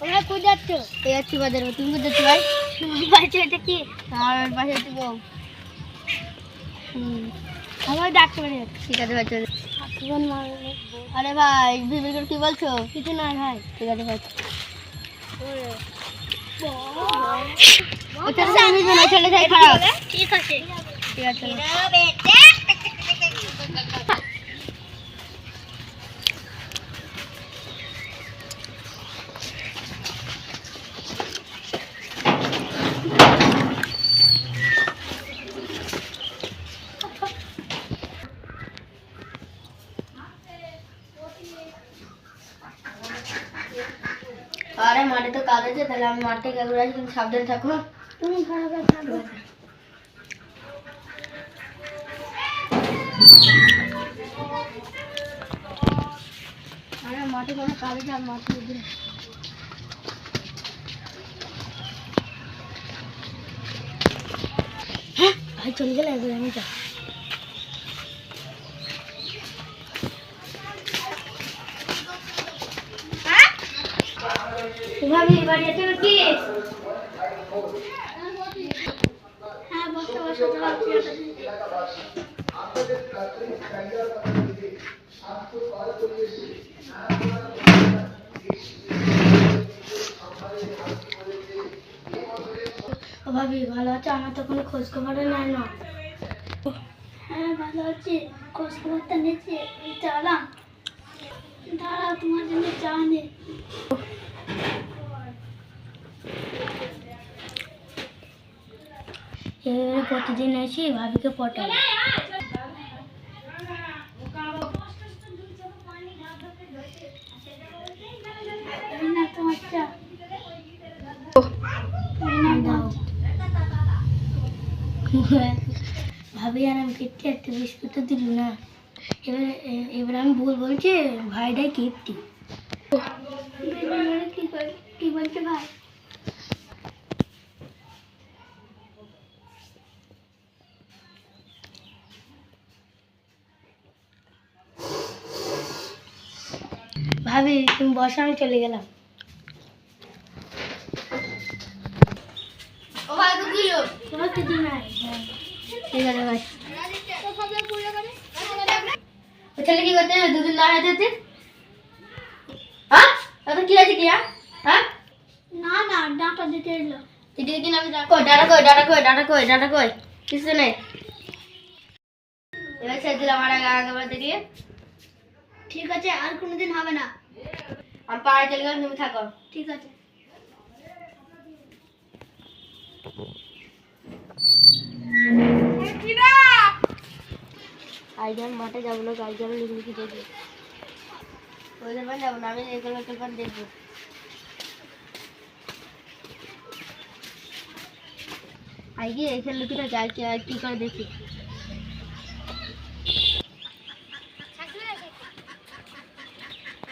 তোমরা কোথায় যাচ্ছ? এই যাচ্ছি বাজারে। তুমি কোথায় যাচ্ছ ভাই? বাড়িতে এটা কি? আমার বাসে যাচ্ছি বউ। আমার ডাক্তার বাড়ি যাচ্ছি। ঠিক আছে ভাই চলে। আরে ভাই বিবির করে কি বলছো? কিছু না ভাই। ঠিক আছে ভাই। চলে যাই খারাপ। ঠিক আছে ঠিক আছে। আরে মাঠে তো কাজ আছে, তাহলে আমি মাঠ থেকে ঘুরে আসি। তুমি সাবধানে থাকো। তুমি খারাপ থাকো। আরে মাঠে কোনো কাজ আছে, আমি মাঠে ঘুরে। হ্যাঁ ভাই চলে গেলে একবার আমি যা। ভাবি বাড়ি আছে নাকি? হ্যাঁ বসে বসে ভাবি ভালো আছে? আমার তো কোনো খোঁজ খবর নেয় না। হ্যাঁ ভালো আছি, খোঁজ খবরটা নিচ্ছি। চালাম দাঁড়া, তোমার জন্য চা নে। প্রতিদিন এসি ভাবিকে পটাই। ভাবি আর আমি কেটে একটা বিস্কুট দিল না। এবার আমি ভুল বলছি, ভাইটাই কেটটি। কি বলছে ভাই? ভাবি তুমি বসো, আমি চলে গেলাম। ও ভাই বুঝলো তোমার কিছু নাই। ঠিক আছে ভাই। ও ছেলে কি করতে দুদিন দাঁড়ায় যেতে? হ্যাঁ এখন কি আছে কি? হ্যাঁ না না ডাটা দিতে এলো। দিদি দিন আমি কই ডাটা কই ডাটা কই ডাটা কই ডাটা কই কিছু নেই। এবার ছেড়ে দিলাম আর আগেবার দিকে। ঠিক আছে আর কোনোদিন হবে না। আমি পাড়ায় চলে গেলাম, তুমি থাকো। ঠিক আছে। আইজান মাঠে যাবো না, আইজান লিখি দেখবো। ওইদের পান যাবো না, আমি এগুলো পান দেখবো। আইগে এখানে লুকিটা যাই কি করে দেখি।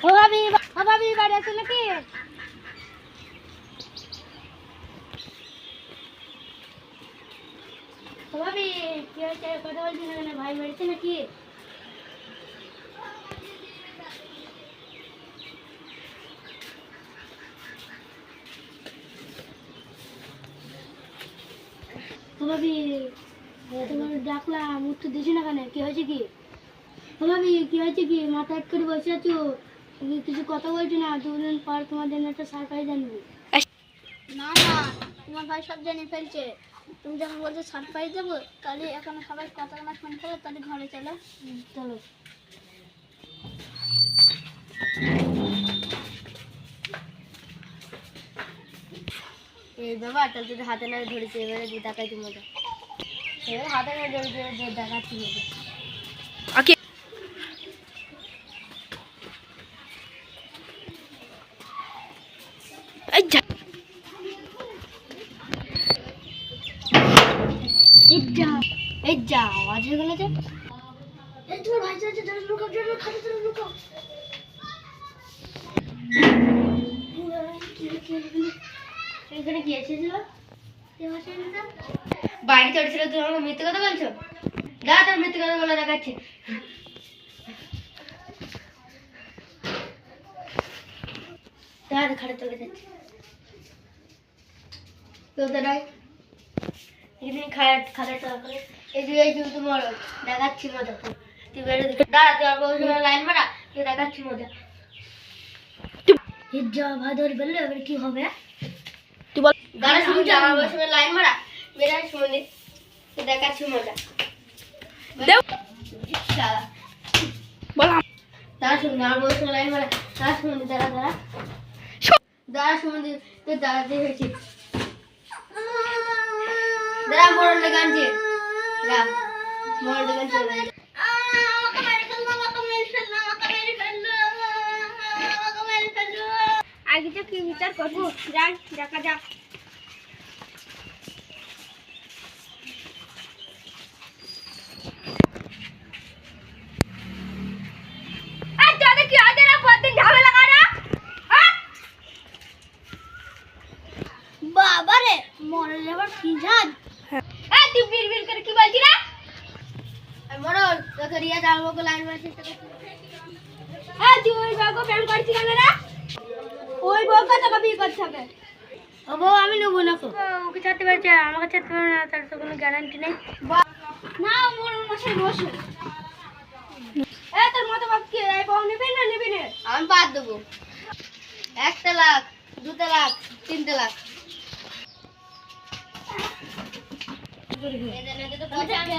ও ভাবি ভাবি বাড়ি আছে নাকি? ও ভাবি কি হয়েছে কথা বলছি না কেন? ভাই বাড়িতে নাকি? ও ভাবি তোমার ডাকলাম উত্তর দিছি না কেন? কি হয়েছে কি? ও ভাবি কি হয়েছে কি? মাথা এক করে বসে আছো, কিছু কথা বলছি না। দুদিন পর তোমার জন্য একটা সারপ্রাইজ আনবো। না না তোমার ভাই সব জানিয়ে ফেলছে। তুমি যখন বলছো সারপ্রাইজ দেবো, তাহলে এখন সবাই কথা না ফোন করো, তাহলে ঘরে চলো। চলো। এই বাবা তাহলে যদি হাতে না ধরেছে, এবারে যে দেখাইছি মজা। এবারে হাতে না ধরেছে দেখাচ্ছি মজা। ওকে এই যা আওয়াজ হয়ে গেল যে। এই তোমার ভাই যাচ্ছে, লুকাও খালি লুকাও। এখানে কি এসেছিল? বাইরে চড়ছিল, তুমি আমাকে মিথ্যে কথা বলছো? যা তোর মিথ্যে কথা বলে দেখাচ্ছি। খাটে চলে যাচ্ছে। কেউ তো নাই একদিন খালে করে এই যে তোমার দেখাচ্ছি মজা তুই বেড়ে দাঁড়া তুই অল্প সময় লাইন মারা তুই দেখাচ্ছি মজা হিজ্জা ভাদর বললে এবার কি হবে তুই বল দাঁড়া শুনে আমার বসে লাইন মারা বেড়ে শুনে তুই দেখাচ্ছি মজা দেও বল দাঁড়া শুনে আমার বসে লাইন মারা দাঁড়া শুনে দাঁড়া শুনে তুই দাঁড়াতে হয়েছে দাঁড়া মোড় লাগানছে দাঁড়া মোড় লাগানছে আগে তো কি বিচার করবো যাই দেখা যাক বাবারে মরে যাবার কি জান এই তুই বিড়বিড় করে কি বলছিস রে মরো তোকে রিয়া যাবো কো লাইন মারছিস এই তুই ওই বাবু প্রেম করছিস কেন রে ওই বউকে তোকে বিয়ে করতে হবে ও বউ আমি নেবো না তো ওকে ছাড়তে পারছে আমাকে ছাড়তে পারবে না তার তো কোনো গ্যারান্টি নেই না মোর মশাই বসে তোর মতো বাপ কি এই বউ নেবে না আমি বাদ দেবো 1 লাখ 2 লাখ 3 লাখ এদের তো পয়সা আমি